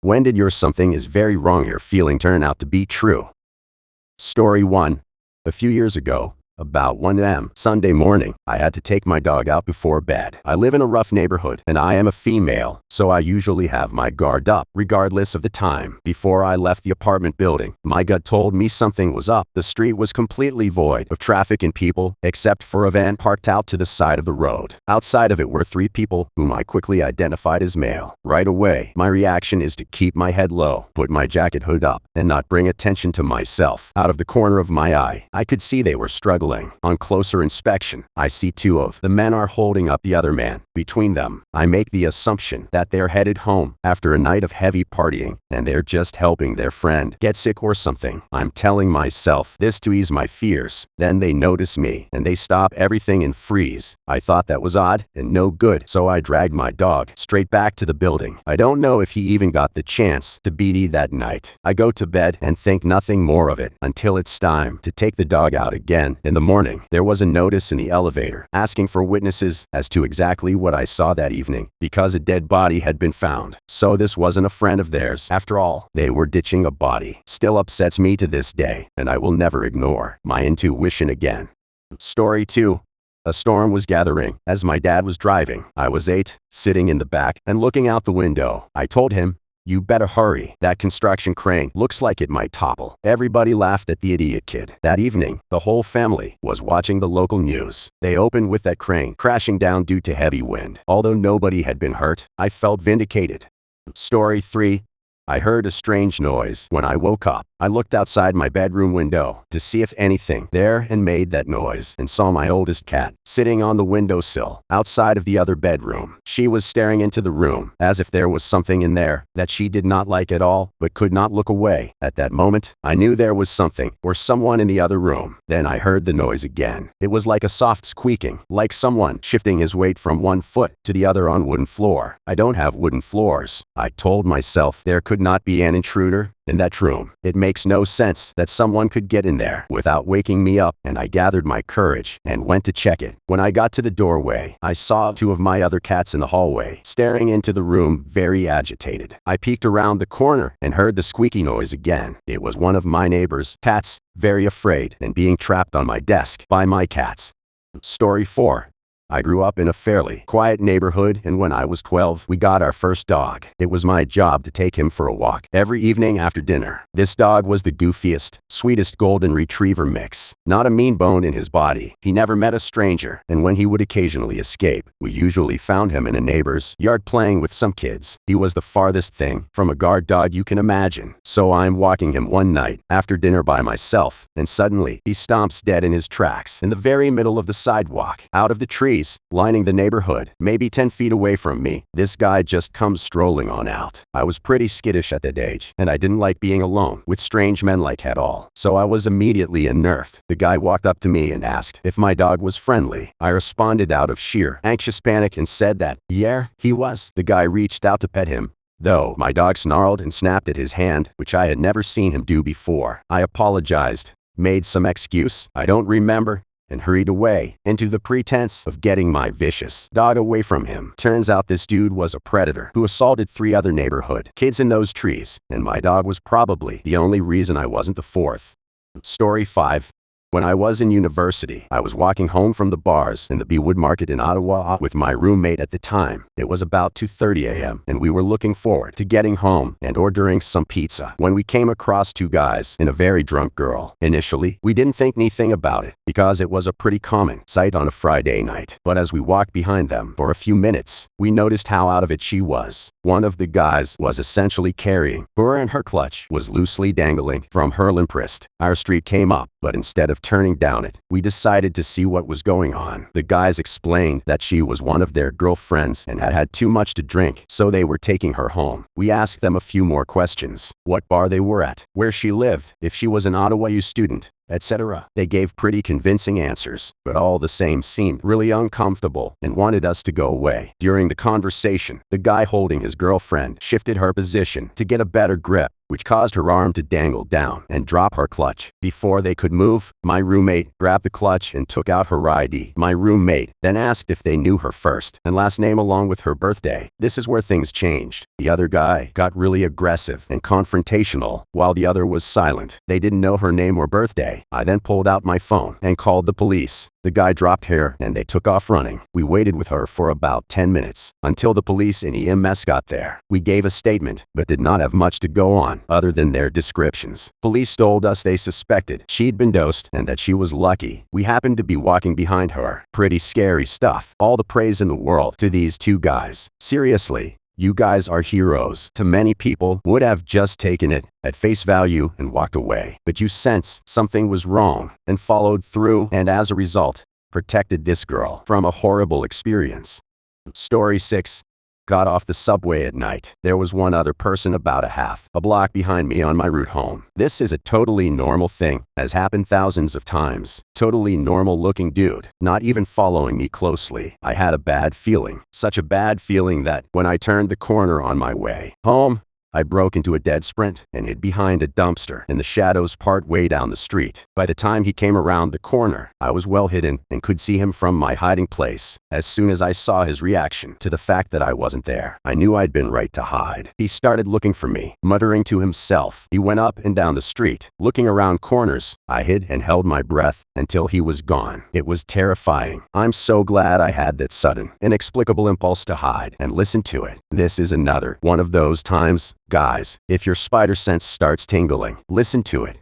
When did your something is very wrong here feeling turn out to be true? Story 1. A few years ago, about 1 a.m. Sunday morning, I had to take my dog out before bed. I live in a rough neighborhood, and I am a female, so I usually have my guard up, regardless of the time. Before I left the apartment building, my gut told me something was up. The street was completely void of traffic and people, except for a van parked out to the side of the road. Outside of it were 3 people, whom I quickly identified as male. Right away, my reaction is to keep my head low, put my jacket hood up, and not bring attention to myself. Out of the corner of my eye, I could see they were struggling. On closer inspection, I see 2 of the men are holding up the other man. Between them, I make the assumption that they're headed home after a night of heavy partying, and they're just helping their friend get sick or something. I'm telling myself this to ease my fears. Then they notice me, and they stop everything and freeze. I thought that was odd and no good, so I dragged my dog straight back to the building. I don't know if he even got the chance to beat that night. I go to bed and think nothing more of it until it's time to take the dog out again. In the morning, there was a notice in the elevator asking for witnesses as to exactly what I saw that evening, because a dead body had been found. So this wasn't a friend of theirs. After all, they were ditching a body. Still upsets me to this day, and I will never ignore my intuition again. Story 2. A storm was gathering as my dad was driving. I was 8, sitting in the back and looking out the window. I told him, "You better hurry. That construction crane looks like it might topple." Everybody laughed at the idiot kid. That evening, the whole family was watching the local news. They opened with that crane crashing down due to heavy wind. Although nobody had been hurt, I felt vindicated. Story 3. I heard a strange noise when I woke up. I looked outside my bedroom window to see if anything there and made that noise, and saw my oldest cat sitting on the windowsill outside of the other bedroom. She was staring into the room as if there was something in there that she did not like at all, but could not look away. At that moment, I knew there was something or someone in the other room. Then I heard the noise again. It was like a soft squeaking, like someone shifting his weight from one foot to the other on wooden floor. I don't have wooden floors. I told myself there could not be an intruder in that room. It makes no sense that someone could get in there without waking me up, and I gathered my courage and went to check it. When I got to the doorway, I saw 2 of my other cats in the hallway, staring into the room, very agitated. I peeked around the corner and heard the squeaky noise again. It was one of my neighbor's cats, very afraid and being trapped on my desk by my cats. Story 4. I grew up in a fairly quiet neighborhood, and when I was 12, we got our first dog. It was my job to take him for a walk every evening after dinner. This dog was the goofiest, sweetest golden retriever mix. Not a mean bone in his body. He never met a stranger, and when he would occasionally escape, we usually found him in a neighbor's yard playing with some kids. He was the farthest thing from a guard dog you can imagine. So I'm walking him one night after dinner by myself, and suddenly he stomps dead in his tracks in the very middle of the sidewalk. Out of the trees lining the neighborhood, maybe 10 feet away from me, this guy just comes strolling on out. I was pretty skittish at that age, and I didn't like being alone with strange men like at all, so I was immediately unnerved. The guy walked up to me and asked if my dog was friendly. I responded out of sheer anxious panic and said that, yeah, he was. The guy reached out to pet him, though my dog snarled and snapped at his hand, which I had never seen him do before. I apologized, made some excuse I don't remember, and hurried away into the pretense of getting my vicious dog away from him. Turns out this dude was a predator who assaulted 3 other neighborhood kids in those trees, and my dog was probably the only reason I wasn't the 4th. Story 5. When I was in university, I was walking home from the bars in the Bewood Market in Ottawa with my roommate at the time. It was about 2:30 a.m., and we were looking forward to getting home and ordering some pizza when we came across 2 guys and a very drunk girl. Initially, we didn't think anything about it because it was a pretty common sight on a Friday night. But as we walked behind them for a few minutes, we noticed how out of it she was. One of the guys was essentially carrying her, and her clutch was loosely dangling from her limp wrist. Our street came up, but instead of turning down it, we decided to see what was going on. The guys explained that she was one of their girlfriends and had had too much to drink, so they were taking her home. We asked them a few more questions: what bar they were at, where she lived, if she was an Ottawa U student, etc. They gave pretty convincing answers, but all the same seemed really uncomfortable and wanted us to go away. During the conversation, the guy holding his girlfriend shifted her position to get a better grip, which caused her arm to dangle down and drop her clutch. Before they could move, my roommate grabbed the clutch and took out her ID. My roommate then asked if they knew her first and last name along with her birthday. This is where things changed. The other guy got really aggressive and confrontational, while the other was silent. They didn't know her name or birthday. I then pulled out my phone and called the police. The guy dropped her and they took off running. We waited with her for about 10 minutes until the police and EMS got there. We gave a statement, but did not have much to go on other than their descriptions. Police told us they suspected she'd been dosed and that she was lucky we happened to be walking behind her. Pretty scary stuff. All the praise in the world to these two guys. Seriously. You guys are heroes. To many people would have just taken it at face value and walked away. But you sensed something was wrong and followed through and as a result, protected this girl from a horrible experience. Story 6. Got off the subway at night. There was one other person about a half a block behind me on my route home. This is a totally normal thing, has happened thousands of times. Totally normal looking dude, not even following me closely. I had a bad feeling, such a bad feeling that when I turned the corner on my way home, I broke into a dead sprint and hid behind a dumpster in the shadows part way down the street. By the time he came around the corner, I was well hidden and could see him from my hiding place. As soon as I saw his reaction to the fact that I wasn't there, I knew I'd been right to hide. He started looking for me, muttering to himself. He went up and down the street, looking around corners. I hid and held my breath until he was gone. It was terrifying. I'm so glad I had that sudden, inexplicable impulse to hide and listen to it. This is another one of those times. Guys, if your spider sense starts tingling, listen to it.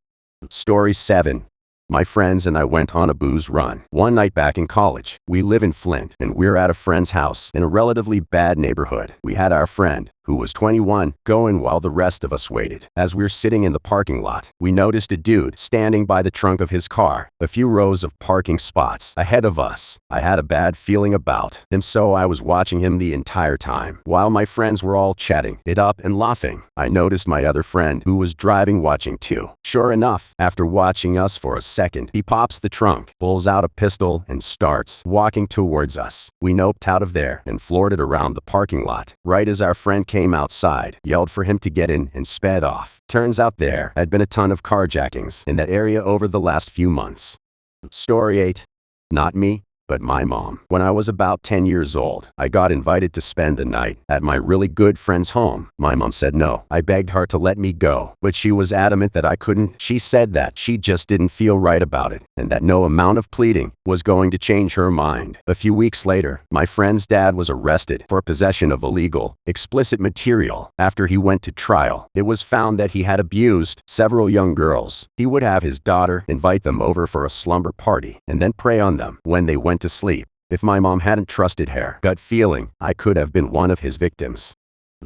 Story 7. My friends and I went on a booze run. One night back in college, we live in Flint, and we're at a friend's house in a relatively bad neighborhood. We had our friend, who was 21, going while the rest of us waited. As we're sitting in the parking lot, we noticed a dude standing by the trunk of his car, a few rows of parking spots ahead of us. I had a bad feeling about him, so I was watching him the entire time. While my friends were all chatting it up and laughing, I noticed my other friend, who was driving, watching too. Sure enough, after watching us for a second, he pops the trunk, pulls out a pistol, and starts walking towards us. We noped out of there and floored it around the parking lot. Right as our friend came outside, yelled for him to get in, and sped off. Turns out there had been a ton of carjackings in that area over the last few months. Story 8. Not me, but my mom. When I was about 10 years old, I got invited to spend the night at my really good friend's home. My mom said no. I begged her to let me go, but she was adamant that I couldn't. She said that she just didn't feel right about it, and that no amount of pleading was going to change her mind. A few weeks later, my friend's dad was arrested for possession of illegal, explicit material. After he went to trial, it was found that he had abused several young girls. He would have his daughter invite them over for a slumber party and then prey on them when they went to sleep. If my mom hadn't trusted her gut feeling, I could have been one of his victims.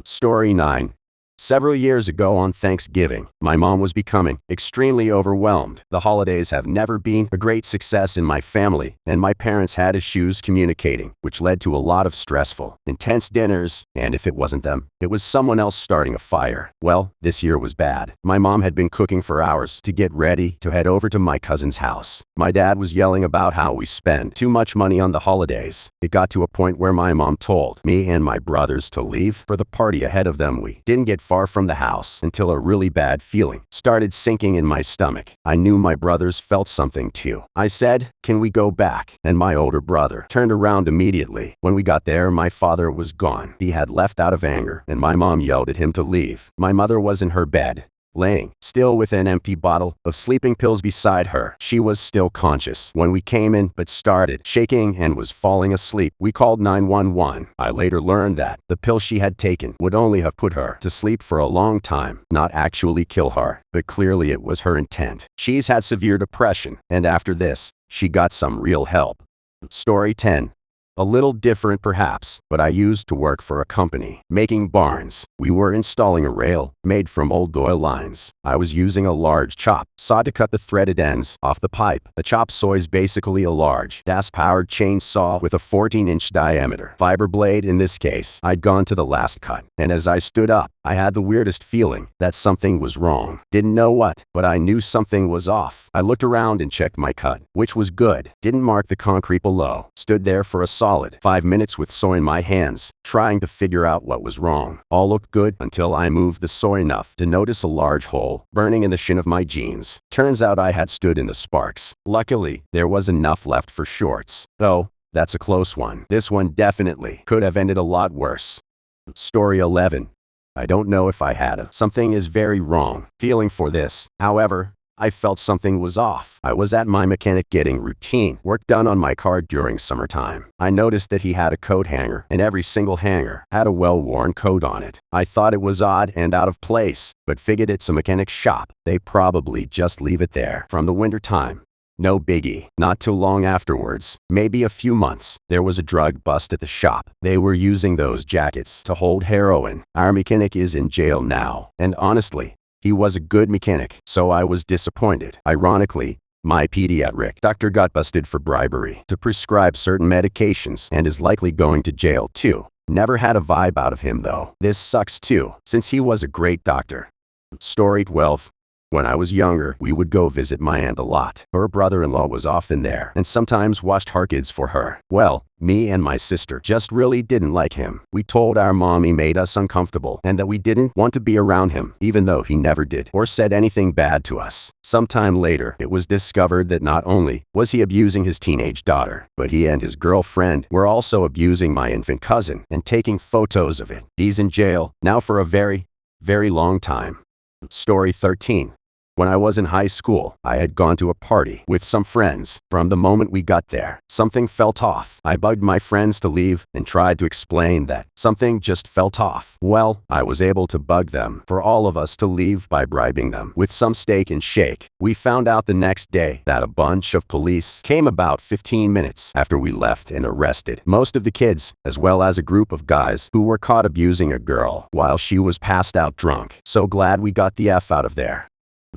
Story 9. Several years ago on Thanksgiving, my mom was becoming extremely overwhelmed. The holidays have never been a great success in my family, and my parents had issues communicating, which led to a lot of stressful, intense dinners, and if it wasn't them, it was someone else starting a fire. Well, this year was bad. My mom had been cooking for hours to get ready to head over to my cousin's house. My dad was yelling about how we spend too much money on the holidays. It got to a point where my mom told me and my brothers to leave for the party ahead of them. We didn't get far from the house until a really bad feeling started sinking in my stomach. I knew my brothers felt something too. I said, "Can we go back?" And my older brother turned around immediately. When we got there, my father was gone. He had left out of anger, and my mom yelled at him to leave. My mother was in her bed, laying still with an empty bottle of sleeping pills beside her. She was still conscious when we came in, but started shaking and was falling asleep. We called 911. I later learned that the pill she had taken would only have put her to sleep for a long time, not actually kill her, but clearly it was her intent. She's had severe depression, and after this, she got some real help. Story 10. A little different perhaps, but I used to work for a company making barns. We were installing a rail made from old oil lines. I was using a large chop saw to cut the threaded ends off the pipe. A chop saw is basically a large gas-powered chainsaw with a 14-inch diameter fiber blade in this case. I'd gone to the last cut, and as I stood up, I had the weirdest feeling that something was wrong. Didn't know what, but I knew something was off. I looked around and checked my cut, which was good. Didn't mark the concrete below. Stood there for a solid 5 minutes with saw in my hands, trying to figure out what was wrong. All looked good until I moved the saw enough to notice a large hole burning in the shin of my jeans. Turns out I had stood in the sparks. Luckily, there was enough left for shorts. Though, that's a close one. This one definitely could have ended a lot worse. Story 11. I don't know if I had a something is very wrong feeling for this. However, I felt something was off. I was at my mechanic getting routine work done on my car during summertime. I noticed that he had a coat hanger, and every single hanger had a well-worn coat on it. I thought it was odd and out of place, but figured it's a mechanic's shop. They probably just leave it there from the winter time. No biggie. Not too long afterwards, maybe a few months, there was a drug bust at the shop. They were using those jackets to hold heroin. Our mechanic is in jail now, and honestly, he was a good mechanic, so I was disappointed. Ironically, my pediatric doctor got busted for bribery to prescribe certain medications and is likely going to jail too. Never had a vibe out of him though. This sucks too, since he was a great doctor. Story 12. When I was younger, we would go visit my aunt a lot. Her brother-in-law was often there and sometimes watched her kids for her. Well, me and my sister just really didn't like him. We told our mom he made us uncomfortable and that we didn't want to be around him, even though he never did or said anything bad to us. Sometime later, it was discovered that not only was he abusing his teenage daughter, but he and his girlfriend were also abusing my infant cousin and taking photos of it. He's in jail now for a very, very long time. Story 13. When I was in high school, I had gone to a party with some friends. From the moment we got there, something felt off. I bugged my friends to leave and tried to explain that something just felt off. Well, I was able to bug them for all of us to leave by bribing them with some steak and shake. We found out the next day that a bunch of police came about 15 minutes after we left and arrested most of the kids, as well as a group of guys who were caught abusing a girl while she was passed out drunk. So glad we got the F out of there.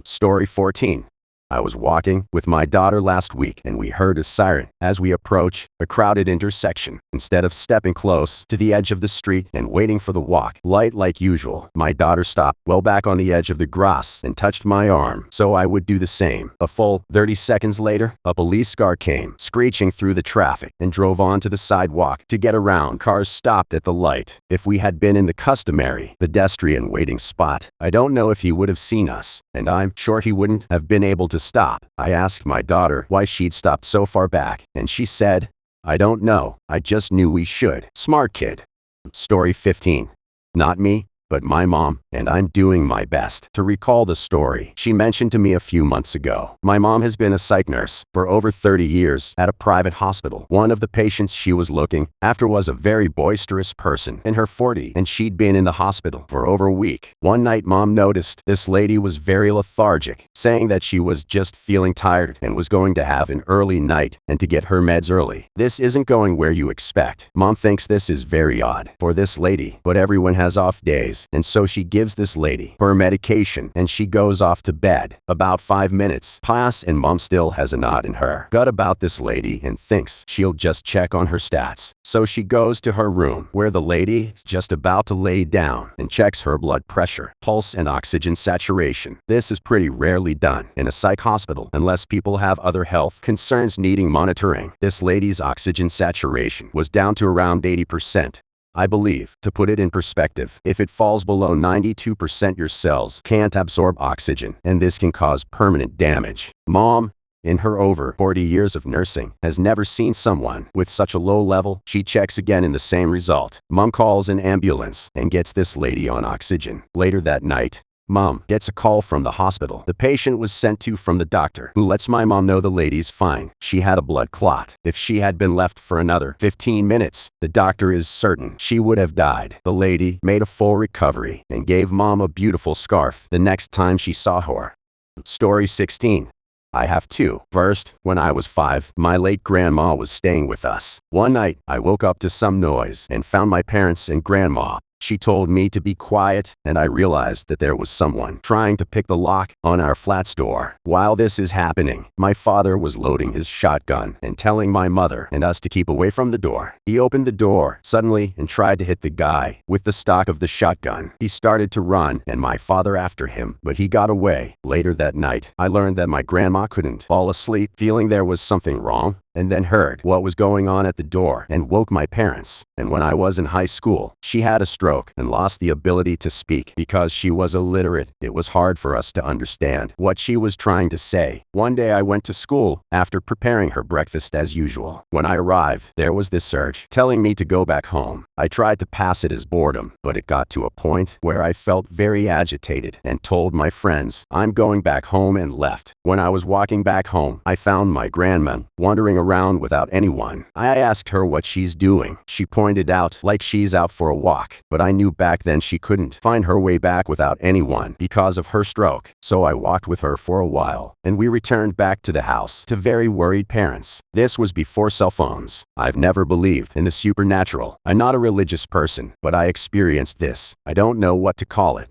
Story 14. I was walking with my daughter last week and we heard a siren as we approach a crowded intersection. Instead of stepping close to the edge of the street and waiting for the walk light like usual, my daughter stopped well back on the edge of the grass and touched my arm, so I would do the same. A full 30 seconds later, a police car came screeching through the traffic and drove onto the sidewalk to get around. Cars stopped at the light. If we had been in the customary pedestrian waiting spot, I don't know if he would have seen us, and I'm sure he wouldn't have been able to stop. I asked my daughter why she'd stopped so far back, and she said, "I don't know, I just knew we should." Smart kid. Story 15. Not me, but my mom, and I'm doing my best to recall the story she mentioned to me a few months ago. My mom has been a psych nurse for over 30 years at a private hospital. One of the patients she was looking after was a very boisterous person in her 40s, and she'd been in the hospital for over a week. One night, mom noticed this lady was very lethargic, saying that she was just feeling tired and was going to have an early night and to get her meds early. This isn't going where you expect. Mom thinks this is very odd for this lady, but everyone has off days, and so she gives this lady her medication and she goes off to bed. About 5 minutes pass and mom still has a knot in her gut about this lady and thinks she'll just check on her stats. So she goes to her room where the lady is just about to lay down and checks her blood pressure, pulse, and oxygen saturation. This is pretty rarely done in a psych hospital unless people have other health concerns needing monitoring. This lady's oxygen saturation was down to around 80%. I believe, to put it in perspective, if it falls below 92%, your cells can't absorb oxygen, and this can cause permanent damage. Mom, in her over 40 years of nursing, has never seen someone with such a low level. She checks again in the same result. Mom calls an ambulance and gets this lady on oxygen. Later that night, Mom gets a call from the hospital the patient was sent to from the doctor, who lets my mom know the lady's fine. She had a blood clot. If she had been left for another 15 minutes, the doctor is certain she would have died. The lady made a full recovery and gave mom a beautiful scarf the next time she saw her. Story 16. I have two. First, when I was 5, my late grandma was staying with us. One night, I woke up to some noise and found my parents and grandma. She told me to be quiet, and I realized that there was someone trying to pick the lock on our flat's door. While this is happening, my father was loading his shotgun and telling my mother and us to keep away from the door. He opened the door suddenly and tried to hit the guy with the stock of the shotgun. He started to run, and my father after him, but he got away. Later that night, I learned that my grandma couldn't fall asleep, feeling there was something wrong, and then heard what was going on at the door and woke my parents. And when I was in high school, she had a stroke and lost the ability to speak because she was illiterate. It was hard for us to understand what she was trying to say. One day I went to school after preparing her breakfast as usual. When I arrived, there was this urge telling me to go back home. I tried to pass it as boredom, but it got to a point where I felt very agitated and told my friends, "I'm going back home," and left. When I was walking back home, I found my grandma wandering around without anyone. I asked her what she's doing. She pointed out like she's out for a walk, but I knew back then she couldn't find her way back without anyone because of her stroke. So I walked with her for a while, and we returned back to the house to very worried parents. This was before cell phones. I've never believed in the supernatural. I'm not a religious person, but I experienced this. I don't know what to call it.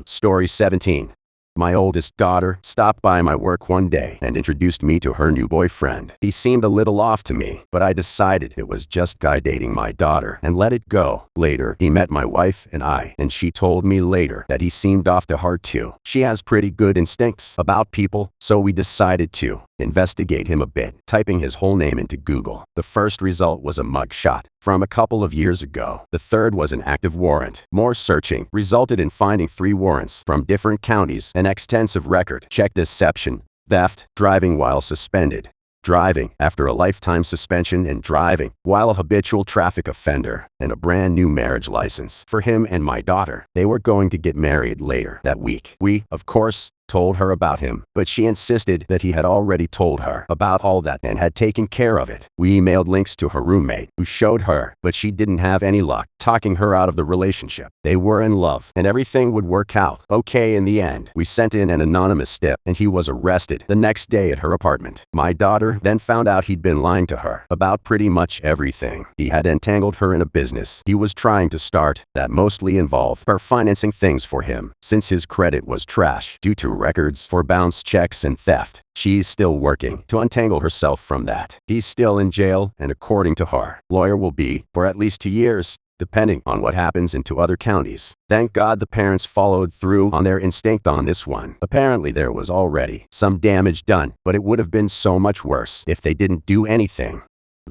Story 17. My oldest daughter stopped by my work one day and introduced me to her new boyfriend. He seemed a little off to me, but I decided it was just guy dating my daughter and let it go. Later, he met my wife and she told me later that he seemed off to her too. She has pretty good instincts about people, so we decided to investigate him a bit, typing his whole name into Google. The first result was a mugshot from a couple of years ago. The third was an active warrant. More searching resulted in finding 3 warrants from different counties, an extensive record check: deception, theft, driving while suspended, driving after a lifetime suspension, and driving while a habitual traffic offender, and a brand new marriage license for him and my daughter. They were going to get married later that week. We, of course, told her about him, but she insisted that he had already told her about all that and had taken care of it. We emailed links to her roommate, who showed her, but she didn't have any luck talking her out of the relationship. They were in love, and everything would work out okay in the end. We sent in an anonymous tip, and he was arrested the next day at her apartment. My daughter then found out he'd been lying to her about pretty much everything. He had entangled her in a business he was trying to start that mostly involved her financing things for him. Since his credit was trash due to records for bounce checks and theft, she's still working to untangle herself from that. He's still in jail, and according to her lawyer will be for at least 2 years, depending on what happens in 2 other counties. Thank God the parents followed through on their instinct on this one. Apparently there was already some damage done, but it would have been so much worse if they didn't do anything.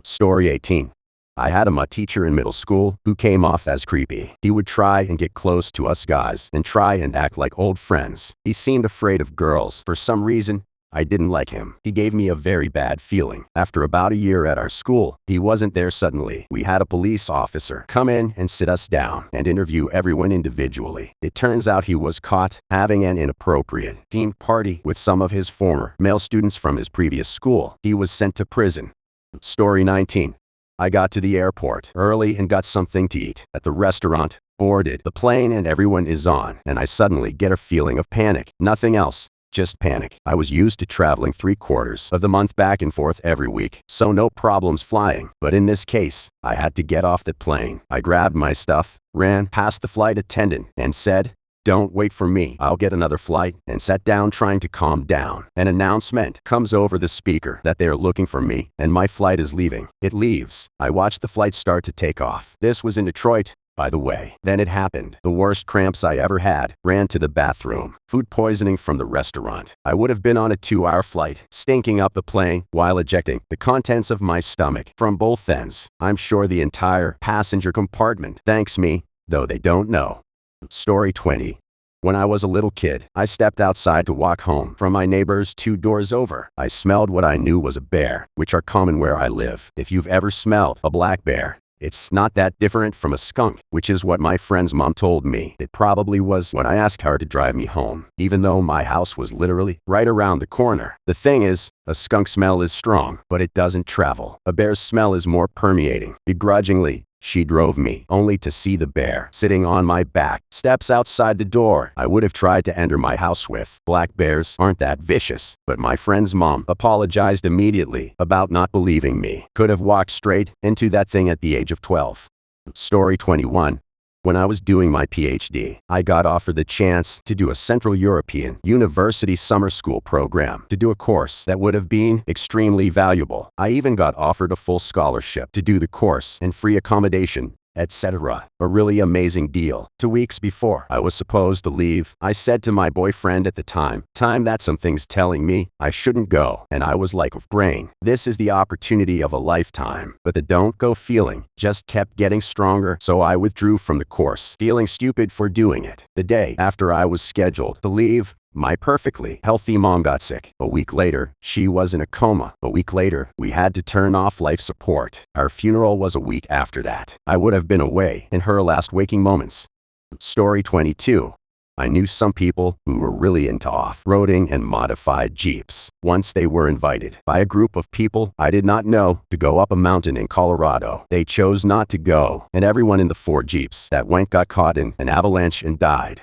Story 18. I had a teacher in middle school who came off as creepy. He would try and get close to us guys and try and act like old friends. He seemed afraid of girls for some reason. I didn't like him. He gave me a very bad feeling. After about a year at our school, he wasn't there suddenly. We had a police officer come in and sit us down and interview everyone individually. It turns out he was caught having an inappropriate themed party with some of his former male students from his previous school. He was sent to prison. Story 19. I got to the airport early and got something to eat at the restaurant, boarded the plane, and everyone is on, and I suddenly get a feeling of panic. Nothing else, just panic. I was used to traveling 3/4 of the month back and forth every week, so no problems flying. But in this case, I had to get off the plane. I grabbed my stuff, ran past the flight attendant, and said, "Don't wait for me, I'll get another flight," and sat down trying to calm down. An announcement comes over the speaker that they're looking for me, and my flight is leaving. It leaves. I watched the flight start to take off. This was in Detroit, by the way. Then it happened. The worst cramps I ever had. Ran to the bathroom. Food poisoning from the restaurant. I would have been on a 2-hour flight, stinking up the plane while ejecting the contents of my stomach from both ends. I'm sure the entire passenger compartment thanks me, though they don't know. Story 20. When I was a little kid, I stepped outside to walk home from my neighbors 2 doors over. I smelled what I knew was a bear, which are common where I live. If you've ever smelled a black bear, it's not that different from a skunk, which is what my friend's mom told me it probably was when I asked her to drive me home, even though my house was literally right around the corner. The thing is, a skunk smell is strong, but it doesn't travel. A bear's smell is more permeating. Begrudgingly, She drove me, only to see the bear sitting on my back steps outside the door I would have tried to enter my house with. Black bears aren't that vicious, but my friend's mom apologized immediately about not believing me. Could have walked straight into that thing at the age of 12. Story 21. When I was doing my PhD, I got offered the chance to do a Central European University summer school program, to do a course that would have been extremely valuable. I even got offered a full scholarship to do the course and free accommodation, etc. A really amazing deal. 2 weeks before I was supposed to leave, I said to my boyfriend at the time that something's telling me I shouldn't go, and I was like, brain, this is the opportunity of a lifetime. But the don't go feeling just kept getting stronger, so I withdrew from the course, feeling stupid for doing it. The day after I was scheduled to leave, my perfectly healthy mom got sick. A week later, she was in a coma. A week later, we had to turn off life support. Our funeral was a week after that. I would have been away in her last waking moments. Story 22. I knew some people who were really into off-roading and modified Jeeps. Once they were invited by a group of people I did not know to go up a mountain in Colorado. They chose not to go, and everyone in the 4 Jeeps that went got caught in an avalanche and died.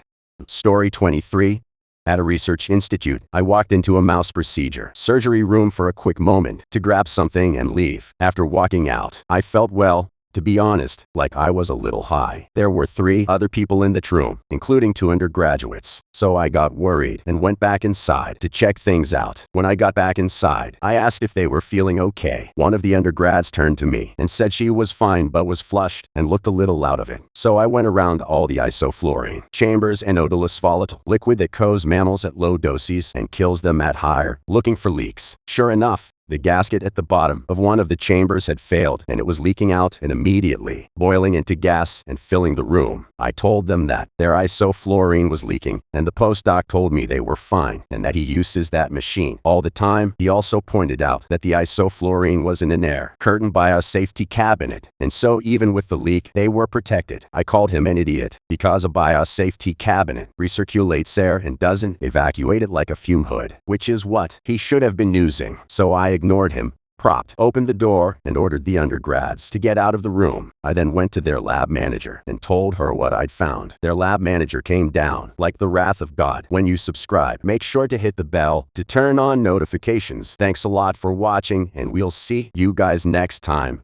Story 23. At a research institute, I walked into a mouse procedure surgery room for a quick moment to grab something and leave. After walking out, I felt, well, to be honest, like I was a little high. There were 3 other people in the room, including 2 undergraduates. So I got worried and went back inside to check things out. When I got back inside, I asked if they were feeling okay. One of the undergrads turned to me and said she was fine but was flushed and looked a little out of it. So I went around all the isoflurane chambers and odorless volatile liquid that kills mammals at low doses and kills them at higher, looking for leaks. Sure enough, the gasket at the bottom of one of the chambers had failed, and it was leaking out and immediately boiling into gas and filling the room. I told them that their isoflurane was leaking, and the postdoc told me they were fine and that he uses that machine all the time. He also pointed out that the isoflurane was in an air curtain biosafety cabinet, and so even with the leak, they were protected. I called him an idiot because a biosafety cabinet recirculates air and doesn't evacuate it like a fume hood, which is what he should have been using. So I ignored him, propped opened the door, and ordered the undergrads to get out of the room. I then went to their lab manager and told her what I'd found. Their lab manager came down like the wrath of God. When you subscribe, make sure to hit the bell to turn on notifications. Thanks a lot for watching, and we'll see you guys next time.